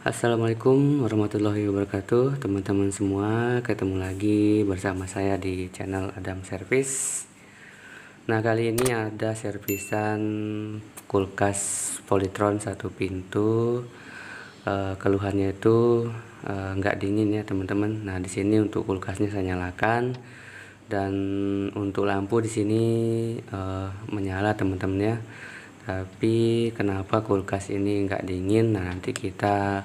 Assalamualaikum warahmatullahi wabarakatuh, teman-teman semua. Ketemu lagi bersama saya di channel Adam Service. Nah, kali ini ada servisan kulkas Polytron satu pintu. Keluhannya itu nggak dingin ya teman-teman. Nah, di sini untuk kulkasnya saya nyalakan, dan untuk lampu di sini menyala teman-teman ya. Tapi kenapa kulkas ini nggak dingin? Nah, nanti kita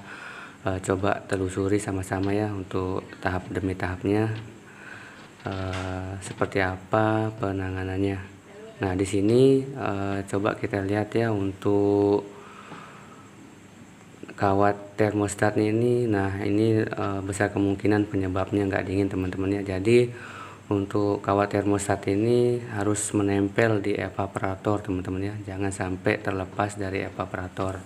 coba telusuri sama-sama ya untuk tahap demi tahapnya, seperti apa penanganannya. Nah, di sini coba kita lihat ya untuk kawat termostatnya ini. Nah, ini besar kemungkinan penyebabnya nggak dingin teman-teman ya. Jadi untuk kawat termostat ini harus menempel di evaporator teman-teman ya, jangan sampai terlepas dari evaporator.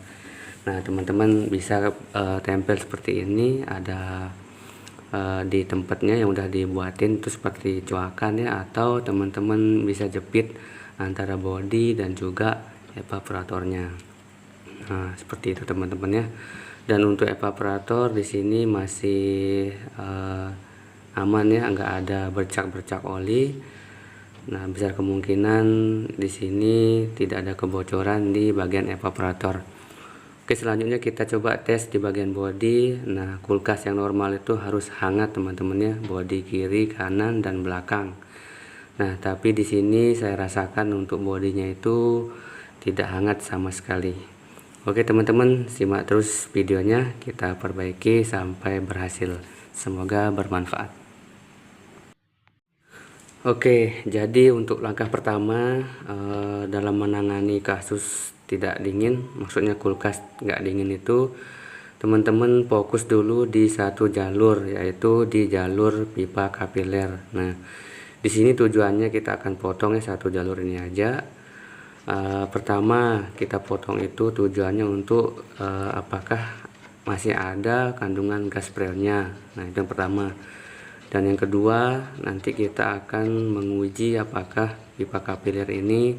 Nah, teman-teman bisa tempel seperti ini, ada di tempatnya yang udah dibuatin itu seperti coakan ya, atau teman-teman bisa jepit antara bodi dan juga evaporatornya. Nah, seperti itu teman-teman ya. Dan untuk evaporator di sini masih aman ya, nggak ada bercak-bercak oli. Nah, besar kemungkinan di sini tidak ada kebocoran di bagian evaporator. Oke, selanjutnya kita coba tes di bagian bodi. Nah, kulkas yang normal itu harus hangat teman-teman ya, bodi kiri, kanan, dan belakang. Nah, tapi di sini saya rasakan untuk bodinya itu tidak hangat sama sekali. Oke teman-teman, simak terus videonya, kita perbaiki sampai berhasil. Semoga bermanfaat. Oke, jadi untuk langkah pertama dalam menangani kasus tidak dingin, maksudnya kulkas nggak dingin itu, teman-teman fokus dulu di satu jalur, yaitu di jalur pipa kapiler. Nah, di sini tujuannya kita akan potong ya satu jalur ini aja. Pertama kita potong itu tujuannya untuk apakah masih ada kandungan gas freonnya. Nah, itu yang pertama. Dan yang kedua, nanti kita akan menguji apakah pipa kapiler ini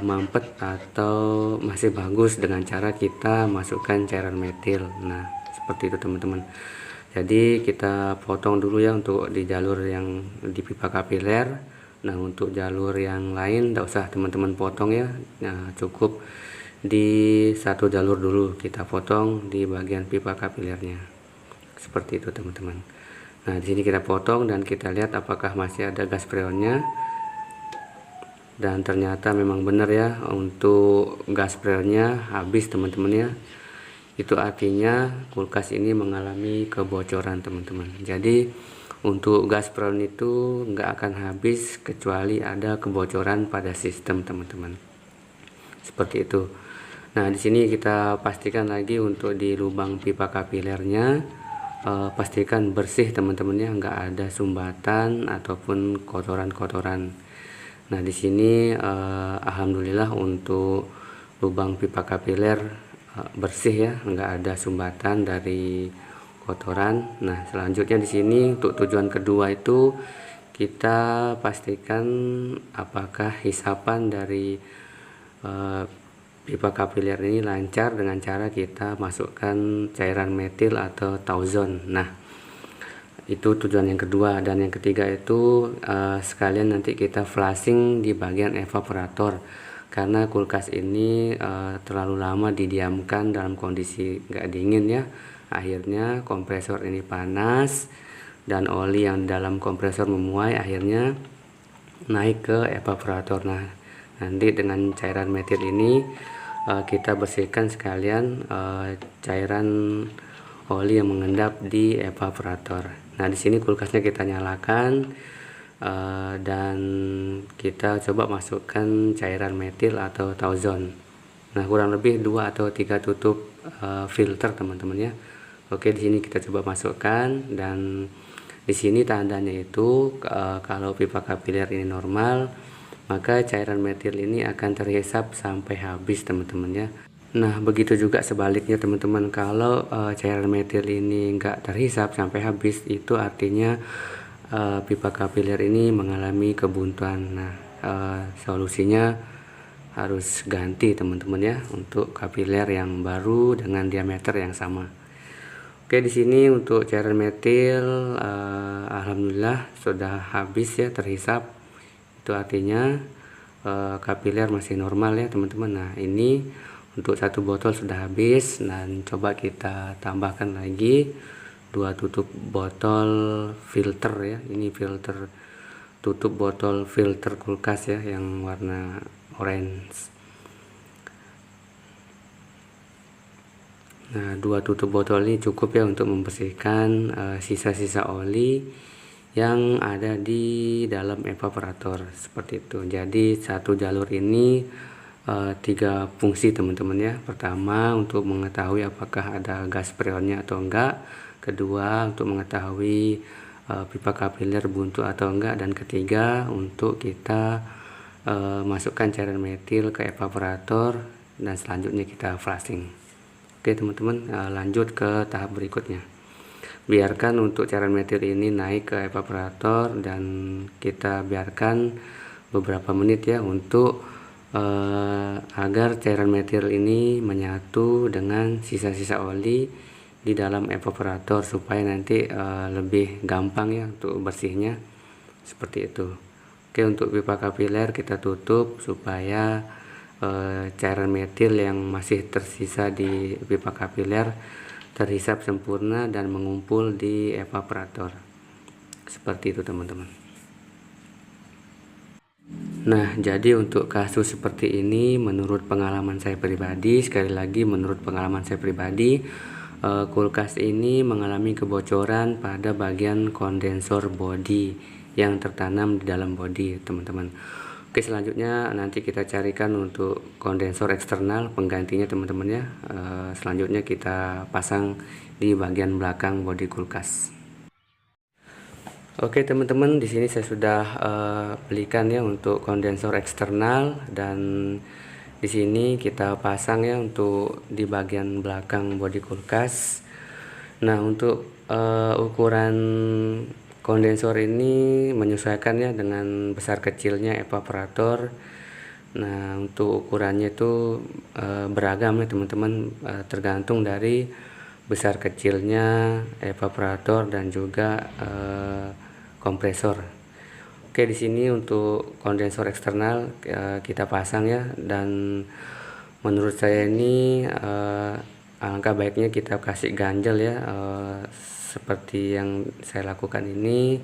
mampet atau masih bagus dengan cara kita masukkan cairan metil. Nah, seperti itu teman-teman. Jadi kita potong dulu ya untuk di jalur yang di pipa kapiler. Nah, untuk jalur yang lain tidak usah teman-teman potong ya. Nah, cukup di satu jalur dulu kita potong di bagian pipa kapilernya. Seperti itu teman-teman. Nah, di sini kita potong dan kita lihat apakah masih ada gas freonnya. Dan ternyata memang benar ya, untuk gas freonnya habis teman-teman ya. Itu artinya kulkas ini mengalami kebocoran teman-teman. Jadi untuk gas freon itu nggak akan habis kecuali ada kebocoran pada sistem teman-teman. Seperti itu. Nah, di sini kita pastikan lagi untuk di lubang pipa kapilernya. Pastikan bersih teman-teman ya, nggak ada sumbatan ataupun kotoran-kotoran. Nah, di sini alhamdulillah untuk lubang pipa kapiler bersih ya, nggak ada sumbatan dari kotoran. Nah, selanjutnya di sini untuk tujuan kedua itu kita pastikan apakah hisapan dari pipa kapiler ini lancar dengan cara kita masukkan cairan metil atau Tauzon. Nah, itu tujuan yang kedua. Dan yang ketiga itu sekalian nanti kita flushing di bagian evaporator, karena kulkas ini terlalu lama didiamkan dalam kondisi nggak dingin ya. Akhirnya kompresor ini panas dan oli yang dalam kompresor memuai, akhirnya naik ke evaporator. Nah, nanti dengan cairan metil ini kita bersihkan sekalian cairan oli yang mengendap di evaporator. Nah, di sini kulkasnya kita nyalakan dan kita coba masukkan cairan metil atau Tauzon. Nah, kurang lebih 2 atau 3 tutup filter teman-teman ya. Oke, di sini kita coba masukkan, dan di sini tandanya itu kalau pipa kapiler ini normal, maka cairan metil ini akan terhisap sampai habis teman-teman ya. Nah, begitu juga sebaliknya teman-teman, kalau cairan metil ini enggak terhisap sampai habis, itu artinya pipa kapiler ini mengalami kebuntuan. Nah, solusinya harus ganti teman-teman ya, untuk kapiler yang baru dengan diameter yang sama. Oke, di sini untuk cairan metil alhamdulillah sudah habis ya, terhisap. Itu artinya kapiler masih normal ya teman-teman. Nah, ini untuk satu botol sudah habis, dan coba kita tambahkan lagi 2 tutup botol filter ya. Ini filter, tutup botol filter kulkas ya, yang warna orange. Nah, 2 tutup botol ini cukup ya untuk membersihkan sisa-sisa oli yang ada di dalam evaporator seperti itu. Jadi satu jalur ini 3 fungsi teman-teman ya. Pertama, untuk mengetahui apakah ada gas freonnya atau enggak. Kedua, untuk mengetahui pipa kapiler buntu atau enggak. Dan ketiga, untuk kita masukkan cairan metil ke evaporator dan selanjutnya kita flushing. Oke teman-teman, lanjut ke tahap berikutnya. Biarkan untuk cairan metil ini naik ke evaporator dan kita biarkan beberapa menit ya, untuk agar cairan metil ini menyatu dengan sisa-sisa oli di dalam evaporator, supaya nanti lebih gampang ya untuk bersihnya seperti itu. Oke, untuk pipa kapiler kita tutup supaya cairan metil yang masih tersisa di pipa kapiler terhisap sempurna dan mengumpul di evaporator seperti itu teman-teman. Nah, jadi untuk kasus seperti ini, menurut pengalaman saya pribadi, sekali lagi menurut pengalaman saya pribadi, kulkas ini mengalami kebocoran pada bagian kondensor bodi yang tertanam di dalam bodi teman-teman. Oke, selanjutnya nanti kita carikan untuk kondensor eksternal penggantinya teman-teman ya. Selanjutnya kita pasang di bagian belakang bodi kulkas. Oke teman-teman, di sini saya sudah belikan ya untuk kondensor eksternal, dan di sini kita pasang ya untuk di bagian belakang bodi kulkas. Nah, untuk ukuran kondensor ini menyesuaikan ya dengan besar kecilnya evaporator. Nah, untuk ukurannya itu beragam ya teman-teman, tergantung dari besar kecilnya evaporator dan juga kompresor. Oke, di sini untuk kondensor eksternal kita pasang ya, dan menurut saya ini alangkah baiknya kita kasih ganjel ya, seperti yang saya lakukan ini,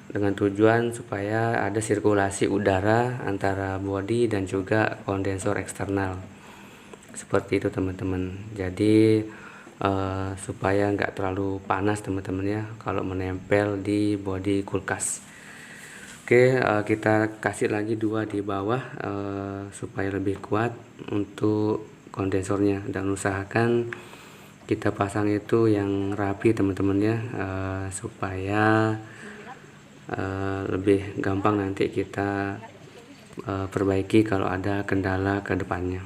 dengan tujuan supaya ada sirkulasi udara antara bodi dan juga kondensor eksternal seperti itu teman-teman. Jadi supaya nggak terlalu panas teman-teman ya kalau menempel di bodi kulkas. Oke, kita kasih lagi 2 di bawah supaya lebih kuat untuk kondensornya, dan usahakan kita pasang itu yang rapi teman-teman ya, supaya lebih gampang nanti kita perbaiki kalau ada kendala ke depannya.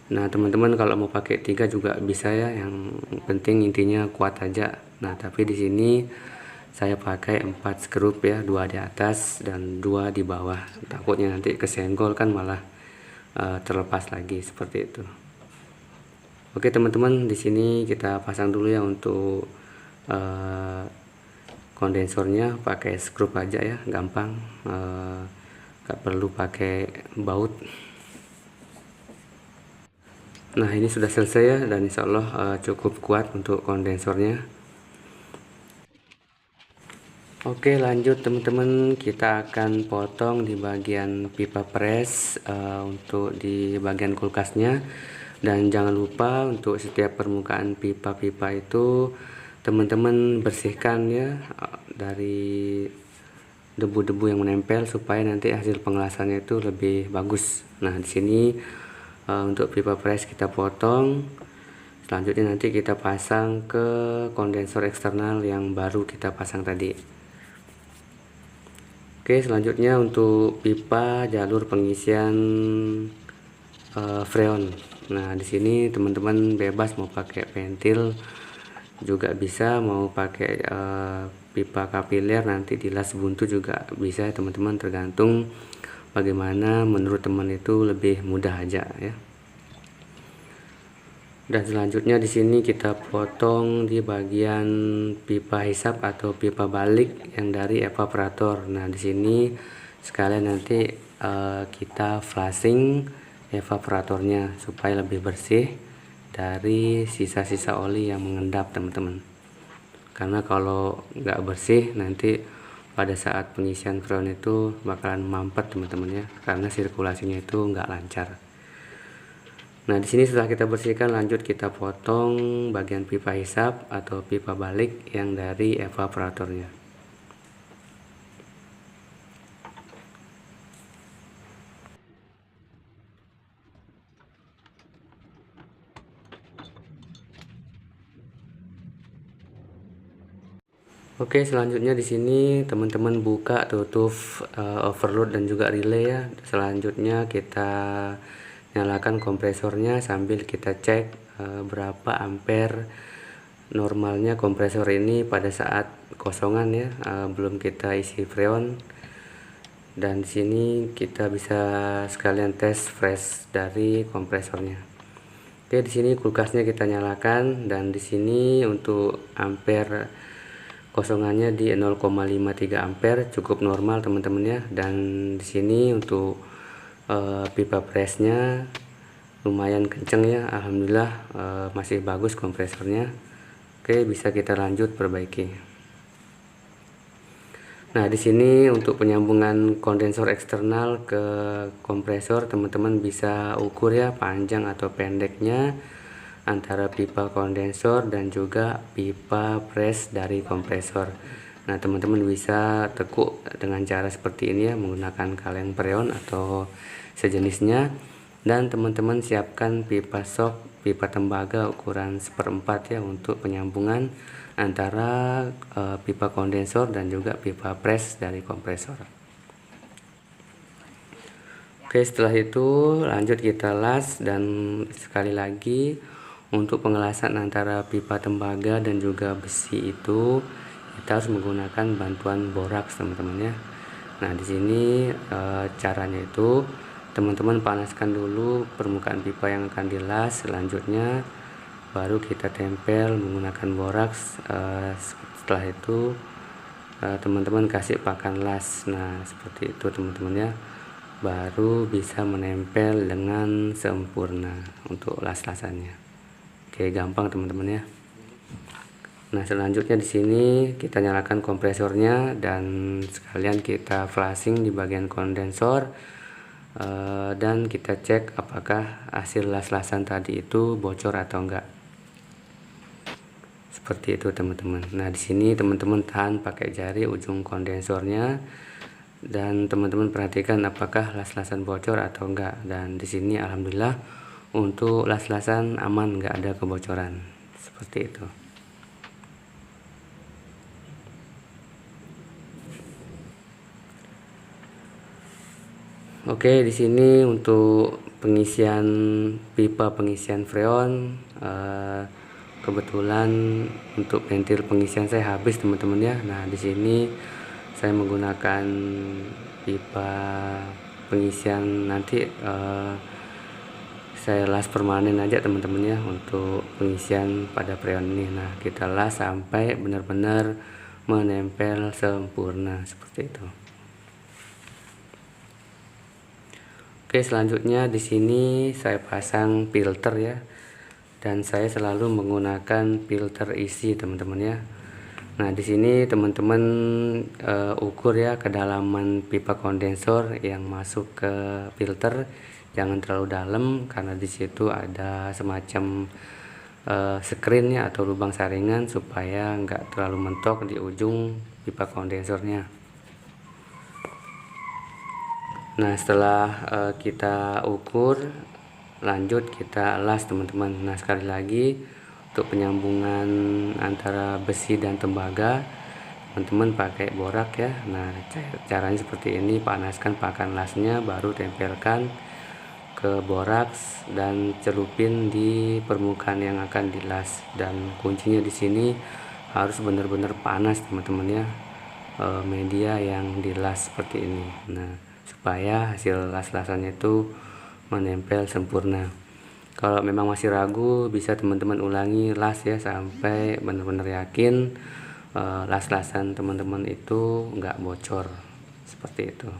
Nah teman-teman, kalau mau pakai 3 juga bisa ya, yang penting intinya kuat aja. Nah, tapi di sini saya pakai 4 skrup ya, 2 di atas dan 2 di bawah. Takutnya nanti kesenggol kan malah terlepas lagi seperti itu. Oke teman-teman, di sini kita pasang dulu ya untuk kondensornya, pakai skrup aja ya, gampang, gak perlu pakai baut. Nah, ini sudah selesai ya, dan insya Allah cukup kuat untuk kondensornya. Oke, lanjut teman-teman, kita akan potong di bagian pipa pres untuk di bagian kulkasnya. Dan jangan lupa untuk setiap permukaan pipa-pipa itu teman-teman bersihkan ya dari debu-debu yang menempel, supaya nanti hasil pengelasannya itu lebih bagus. Nah, di sini untuk pipa pres kita potong. Selanjutnya nanti kita pasang ke kondensor eksternal yang baru kita pasang tadi. Oke, selanjutnya untuk pipa jalur pengisian freon. Nah, di sini teman-teman bebas mau pakai pentil juga bisa, mau pakai pipa kapiler nanti di las buntu juga bisa teman-teman, tergantung bagaimana menurut teman itu lebih mudah aja ya. Dan selanjutnya di sini kita potong di bagian pipa hisap atau pipa balik yang dari evaporator. Nah, di sini sekalian nanti kita flushing evaporatornya supaya lebih bersih dari sisa-sisa oli yang mengendap, teman-teman. Karena kalau nggak bersih nanti pada saat pengisian freon itu bakalan mampet, teman-teman ya, karena sirkulasinya itu nggak lancar. Nah, di sini setelah kita bersihkan, lanjut kita potong bagian pipa hisap atau pipa balik yang dari evaporatornya. Oke, selanjutnya di sini teman-teman buka tutup overload dan juga relay ya. Selanjutnya kita nyalakan kompresornya sambil kita cek berapa ampere normalnya kompresor ini pada saat kosongan ya, belum kita isi freon. Dan di sini kita bisa sekalian tes fresh dari kompresornya. Oke, di sini kulkasnya kita nyalakan dan di sini untuk ampere kosongannya di 0,53 ampere, cukup normal teman-teman ya. Dan di sini untuk pipa presnya lumayan kenceng ya, alhamdulillah masih bagus kompresornya. Oke, bisa kita lanjut perbaiki. Nah, di sini untuk penyambungan kondensor eksternal ke kompresor, teman-teman bisa ukur ya panjang atau pendeknya antara pipa kondensor dan juga pipa pres dari kompresor. Nah, teman-teman bisa tekuk dengan cara seperti ini ya, menggunakan kaleng freon atau sejenisnya. Dan teman-teman siapkan pipa sok, pipa tembaga ukuran 1/4 ya untuk penyambungan antara pipa kondensor dan juga pipa pres dari kompresor. Oke, setelah itu lanjut kita las, dan sekali lagi untuk pengelasan antara pipa tembaga dan juga besi itu kita harus menggunakan bantuan boraks, teman-teman ya. Nah, di sini caranya itu teman-teman panaskan dulu permukaan pipa yang akan dilas, selanjutnya baru kita tempel menggunakan boraks. Setelah itu teman-teman kasih pakan las. Nah, seperti itu teman-teman ya, baru bisa menempel dengan sempurna untuk las-lasannya. Oke, gampang teman-teman ya. Nah, selanjutnya di sini kita nyalakan kompresornya dan sekalian kita flushing di bagian kondensor, dan kita cek apakah hasil las-lasan tadi itu bocor atau enggak. Seperti itu teman-teman. Nah, di sini teman-teman tahan pakai jari ujung kondensornya dan teman-teman perhatikan apakah las-lasan bocor atau enggak. Dan di sini alhamdulillah untuk las-lasan aman, enggak ada kebocoran. Seperti itu. Oke, di sini untuk pengisian pipa pengisian freon, kebetulan untuk ventil pengisian saya habis teman-teman ya. Nah, di sini saya menggunakan pipa pengisian nanti saya las permanen aja teman-teman ya untuk pengisian pada freon ini. Nah, kita las sampai benar-benar menempel sempurna seperti itu. Oke, selanjutnya di sini saya pasang filter ya, dan saya selalu menggunakan filter isi teman-teman ya. Nah, di sini teman-teman ukur ya kedalaman pipa kondensor yang masuk ke filter, jangan terlalu dalam karena di situ ada semacam screen ya atau lubang saringan supaya nggak terlalu mentok di ujung pipa kondensornya. Nah, setelah kita ukur, lanjut kita las teman-teman. Nah, sekali lagi untuk penyambungan antara besi dan tembaga, teman-teman pakai borak ya. Nah, caranya seperti ini, panaskan pakan lasnya, baru tempelkan ke boraks dan celupin di permukaan yang akan dilas. Dan kuncinya di sini harus benar-benar panas teman-teman ya, media yang dilas seperti ini. Nah, supaya hasil las-lasannya itu menempel sempurna. Kalau memang masih ragu, bisa teman-teman ulangi las ya sampai benar-benar yakin las-lasan teman-teman itu nggak bocor seperti itu.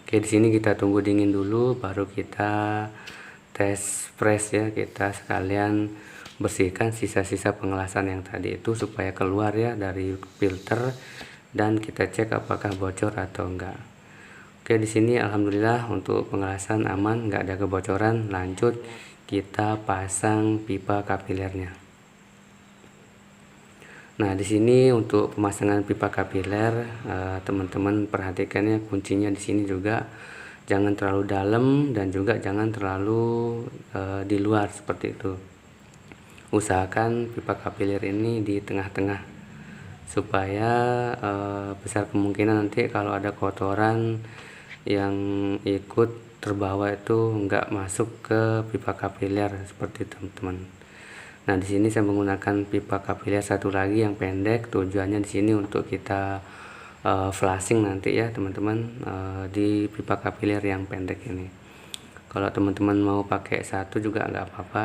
Oke, di sini kita tunggu dingin dulu, baru kita tes press ya. Kita sekalian bersihkan sisa-sisa pengelasan yang tadi itu supaya keluar ya dari filter, dan kita cek apakah bocor atau enggak. Oke, di sini alhamdulillah untuk pengelasan aman, nggak ada kebocoran. Lanjut kita pasang pipa kapilernya. Nah, di sini untuk pemasangan pipa kapiler, teman-teman perhatikannya, kuncinya di sini juga jangan terlalu dalam dan juga jangan terlalu di luar seperti itu. Usahakan pipa kapiler ini di tengah-tengah supaya besar kemungkinan nanti kalau ada kotoran yang ikut terbawa itu enggak masuk ke pipa kapiler seperti teman-teman. Nah, di sini saya menggunakan pipa kapiler satu lagi yang pendek. Tujuannya di sini untuk kita flashing nanti ya teman-teman, di pipa kapiler yang pendek ini. Kalau teman-teman mau pakai satu juga nggak apa-apa,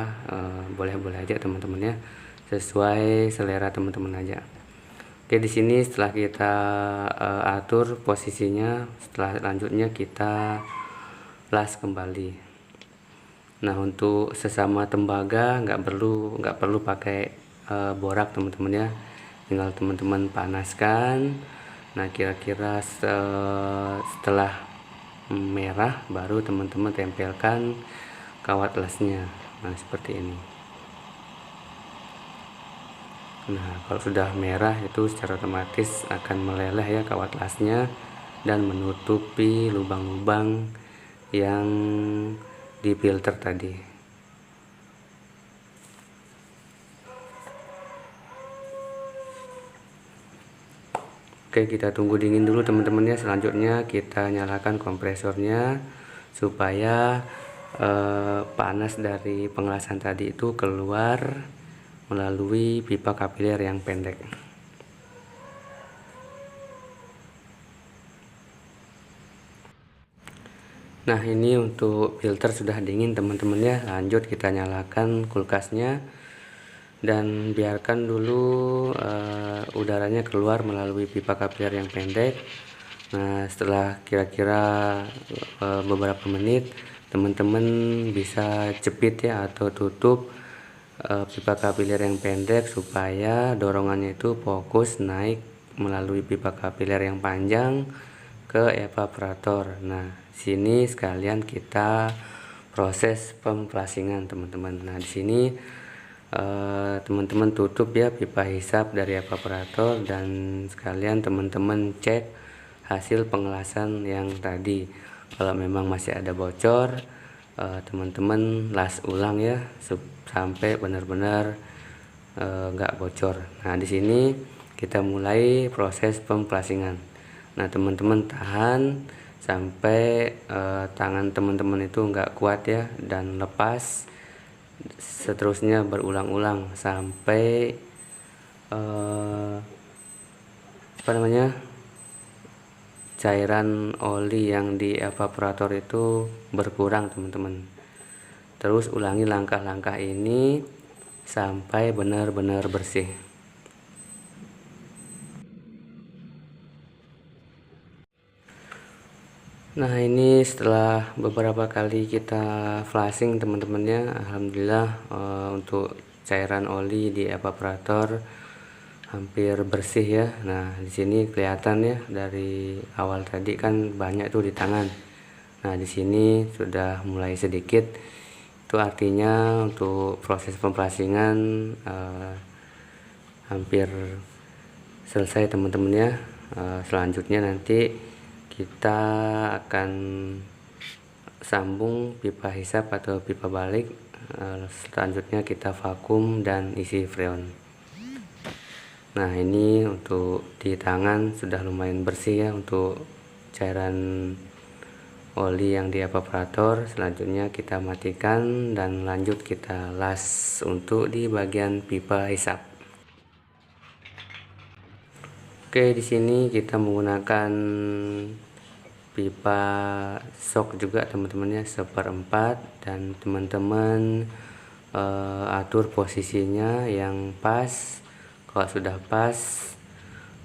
boleh-boleh aja teman-teman ya, sesuai selera teman-teman aja. Oke, di sini setelah kita atur posisinya, setelah lanjutnya kita las kembali. Nah, untuk sesama tembaga nggak perlu pakai borak teman-teman ya, tinggal teman-teman panaskan. Nah, kira-kira setelah merah baru teman-teman tempelkan kawat lasnya. Nah, seperti ini. Nah, kalau sudah merah itu secara otomatis akan meleleh ya kawat lasnya dan menutupi lubang-lubang yang di filter tadi. Oke, kita tunggu dingin dulu teman-teman ya. Selanjutnya kita nyalakan kompresornya supaya panas dari pengelasan tadi itu keluar melalui pipa kapiler yang pendek. Nah, ini untuk filter sudah dingin teman-teman ya. Lanjut kita nyalakan kulkasnya dan biarkan dulu udaranya keluar melalui pipa kapiler yang pendek. Nah, setelah kira-kira beberapa menit, teman-teman bisa jepit ya atau tutup pipa kapiler yang pendek supaya dorongannya itu fokus naik melalui pipa kapiler yang panjang ke evaporator. Nah, sini sekalian kita proses pemflasingan teman-teman. Nah, di sini teman-teman tutup ya pipa hisap dari evaporator dan sekalian teman-teman cek hasil pengelasan yang tadi. Kalau memang masih ada bocor, teman-teman las ulang ya sampai benar-benar nggak bocor. Nah, di sini kita mulai proses pemflasingan. Nah, teman-teman tahan sampai tangan teman-teman itu nggak kuat ya dan lepas. Seterusnya berulang-ulang sampai cairan oli yang di evaporator itu berkurang teman-teman. Terus ulangi langkah-langkah ini sampai benar-benar bersih. Nah, ini setelah beberapa kali kita flashing teman-temannya, alhamdulillah untuk cairan oli di evaporator hampir bersih ya. Nah, di sini kelihatan ya, dari awal tadi kan banyak tuh di tangan. Nah, di sini sudah mulai sedikit. Itu artinya untuk proses pemflasingan hampir selesai teman-teman ya. Selanjutnya nanti kita akan sambung pipa hisap atau pipa balik. Selanjutnya kita vakum dan isi freon. Nah, ini untuk di tangan sudah lumayan bersih ya untuk cairan oli yang di evaporator. Selanjutnya kita matikan dan lanjut kita las untuk di bagian pipa hisap. Oke, di sini kita menggunakan pipa shock juga teman-temannya 1/4, dan teman-teman atur posisinya yang pas. Kalau sudah pas,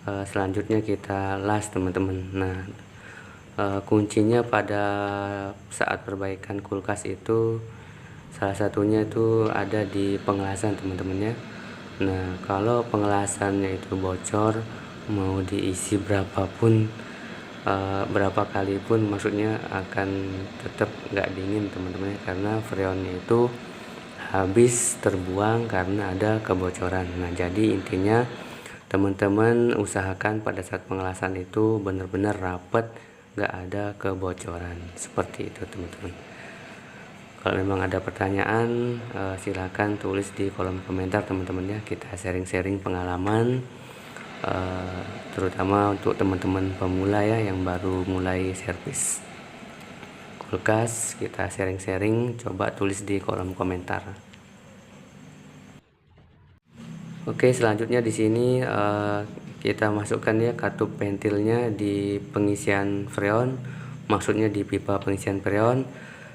selanjutnya kita las teman-teman. Nah, kuncinya pada saat perbaikan kulkas itu salah satunya itu ada di pengelasan teman-teman ya. Nah, kalau pengelasannya itu bocor, mau diisi berapapun, berapa kali pun, maksudnya akan tetap nggak dingin teman-teman, karena freonnya itu habis terbuang karena ada kebocoran. Nah, jadi intinya teman-teman usahakan pada saat pengelasan itu benar-benar rapat, nggak ada kebocoran, seperti itu teman-teman. Kalau memang ada pertanyaan, silakan tulis di kolom komentar teman-teman ya. Kita sharing-sharing pengalaman, terutama untuk teman-teman pemula ya, yang baru mulai servis kulkas. Kita sharing-sharing, coba tulis di kolom komentar. Oke, selanjutnya di sini kita masukkan ya katup ventilnya di pengisian freon, maksudnya di pipa pengisian freon.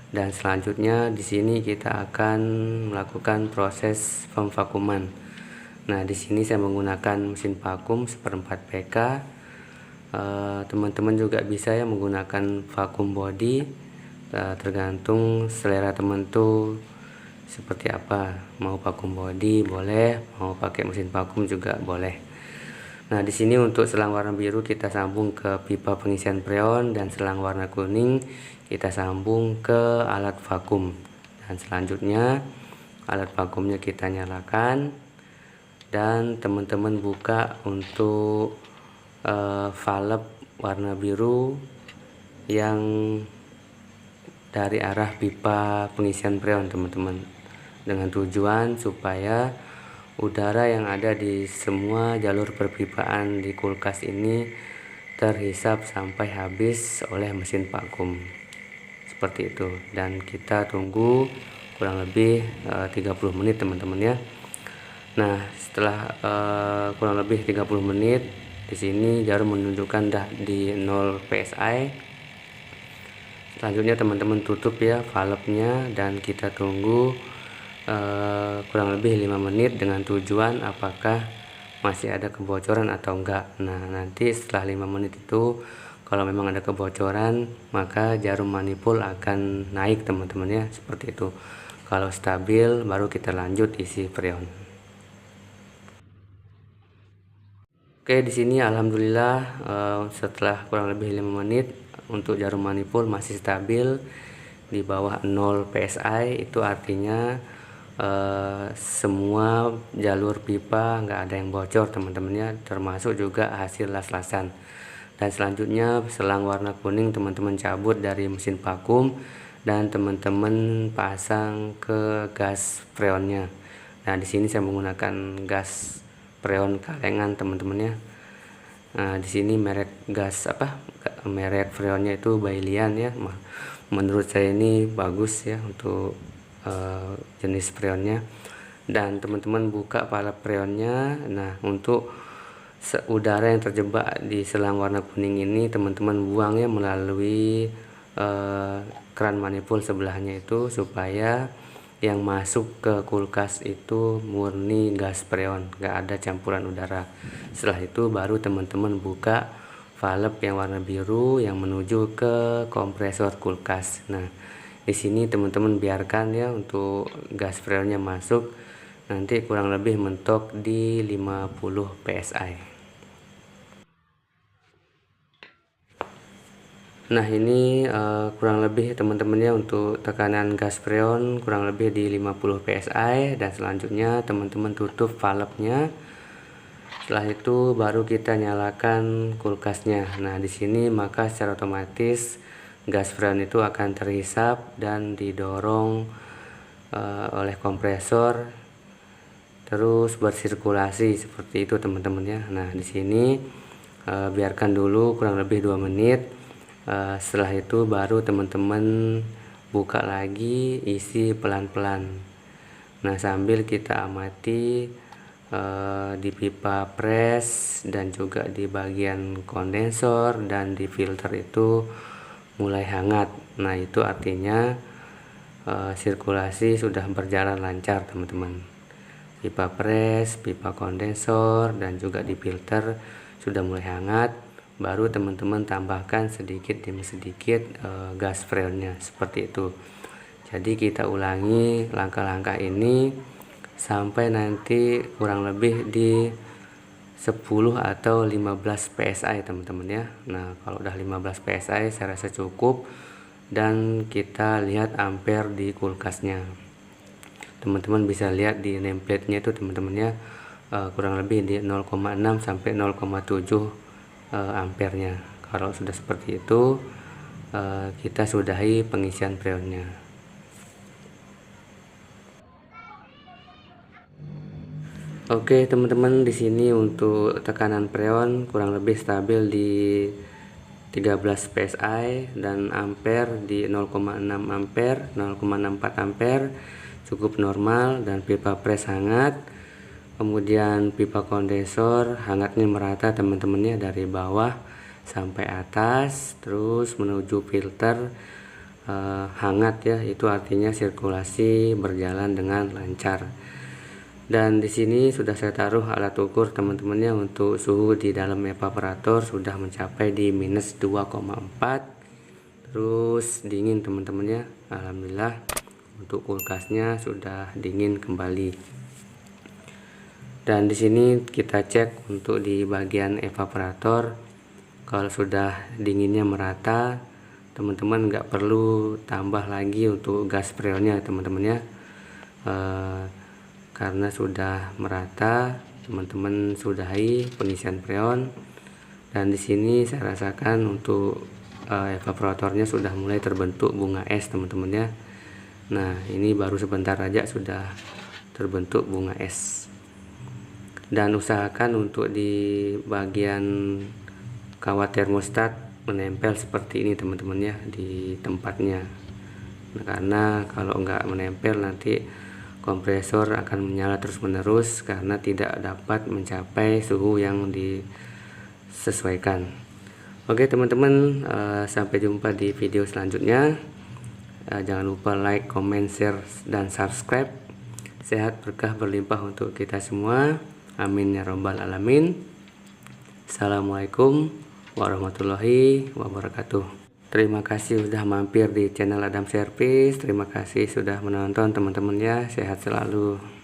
Dan selanjutnya di sini kita akan melakukan proses pemvakuman. Nah, di sini saya menggunakan mesin vakum 1/4 PK. Teman-teman juga bisa ya menggunakan vakum body, tergantung selera teman tuh seperti apa. Mau vakum body boleh, mau pakai mesin vakum juga boleh. Nah, di sini untuk selang warna biru kita sambung ke pipa pengisian freon, dan selang warna kuning kita sambung ke alat vakum. Dan selanjutnya alat vakumnya kita nyalakan, dan teman-teman buka untuk valve warna biru yang dari arah pipa pengisian freon teman-teman, dengan tujuan supaya udara yang ada di semua jalur perpipaan di kulkas ini terhisap sampai habis oleh mesin vakum, seperti itu. Dan kita tunggu kurang lebih 30 menit teman-teman ya. Nah, setelah kurang lebih 30 menit, di sini jarum menunjukkan dah di 0 psi. Selanjutnya teman-teman tutup ya valve-nya, dan kita tunggu kurang lebih 5 menit dengan tujuan apakah masih ada kebocoran atau enggak. Nah, nanti setelah 5 menit itu kalau memang ada kebocoran, maka jarum manifold akan naik teman-teman ya, seperti itu. Kalau stabil baru kita lanjut isi freon. Oke, di sini alhamdulillah setelah kurang lebih 5 menit untuk jarum manifold masih stabil di bawah 0 psi. Itu artinya semua jalur pipa nggak ada yang bocor teman-teman ya, termasuk juga hasil las-lasan. Dan selanjutnya selang warna kuning teman-teman cabut dari mesin vakum, dan teman-teman pasang ke gas freonnya. Nah, di sini saya menggunakan gas freon kalengan teman-teman ya. Nah, di sini merek gas merek freonnya itu Bailian ya. Menurut saya ini bagus ya untuk jenis freonnya. Dan teman-teman buka valve freonnya. Nah, untuk udara yang terjebak di selang warna kuning ini teman-teman buang ya melalui keran manifold sebelahnya itu, supaya yang masuk ke kulkas itu murni gas freon, nggak ada campuran udara. Setelah itu baru teman-teman buka valve yang warna biru yang menuju ke kompresor kulkas. Nah, di sini teman-teman biarkan ya untuk gas freonnya masuk, nanti kurang lebih mentok di 50 psi. Nah, ini kurang lebih teman-teman ya untuk tekanan gas freon kurang lebih di 50 psi. Dan selanjutnya teman-teman tutup valve-nya. Setelah itu baru kita nyalakan kulkasnya. Nah, di sini maka secara otomatis gas freon itu akan terhisap dan didorong oleh kompresor, terus bersirkulasi seperti itu teman-teman ya. Nah, di sini biarkan dulu kurang lebih 2 menit. Setelah itu baru teman-teman buka lagi, isi pelan-pelan. Nah, sambil kita amati di pipa pres dan juga di bagian kondensor dan di filter itu mulai hangat. Nah, itu artinya sirkulasi sudah berjalan lancar teman-teman. Pipa pres, pipa kondensor, dan juga di filter sudah mulai hangat. Baru teman-teman tambahkan sedikit demi sedikit gas freonnya seperti itu. Jadi kita ulangi langkah-langkah ini sampai nanti kurang lebih di 10 atau 15 PSI teman-teman ya. Nah, kalau udah 15 PSI saya rasa cukup, dan kita lihat ampere di kulkasnya. Teman-teman bisa lihat di nameplate-nya itu teman-teman ya, kurang lebih di 0,6 sampai 0,7 ampernya. Kalau sudah seperti itu, kita sudahi pengisian freonnya. Oke teman-teman, di sini untuk tekanan freon kurang lebih stabil di 13 PSI dan ampere di 0,6 ampere, 0,64 ampere, cukup normal. Dan pipa pres hangat, kemudian pipa kondensor hangatnya merata teman-temannya dari bawah sampai atas, terus menuju filter hangat ya, itu artinya sirkulasi berjalan dengan lancar. Dan di sini sudah saya taruh alat ukur teman-temannya untuk suhu di dalam evaporator sudah mencapai di minus 2,4, terus dingin teman-temannya. Alhamdulillah untuk kulkasnya sudah dingin kembali. Dan di sini kita cek untuk di bagian evaporator, kalau sudah dinginnya merata, teman-teman nggak perlu tambah lagi untuk gas freonnya teman-teman ya. Karena sudah merata, teman-teman sudahi pengisian freon. Dan di sini saya rasakan untuk evaporatornya sudah mulai terbentuk bunga es teman-teman ya. Nah, ini baru sebentar aja sudah terbentuk bunga es. Dan usahakan untuk di bagian kawat termostat menempel seperti ini teman-teman ya, di tempatnya. Nah, karena kalau nggak menempel nanti kompresor akan menyala terus-menerus karena tidak dapat mencapai suhu yang disesuaikan. Oke teman-teman, sampai jumpa di video selanjutnya. Jangan lupa like, comment, share, dan subscribe. Sehat berkah berlimpah untuk kita semua. Amin ya robbal alamin. Assalamualaikum warahmatullahi wabarakatuh. Terima kasih sudah mampir di channel Adam Service. Terima kasih sudah menonton teman-teman ya. Sehat selalu.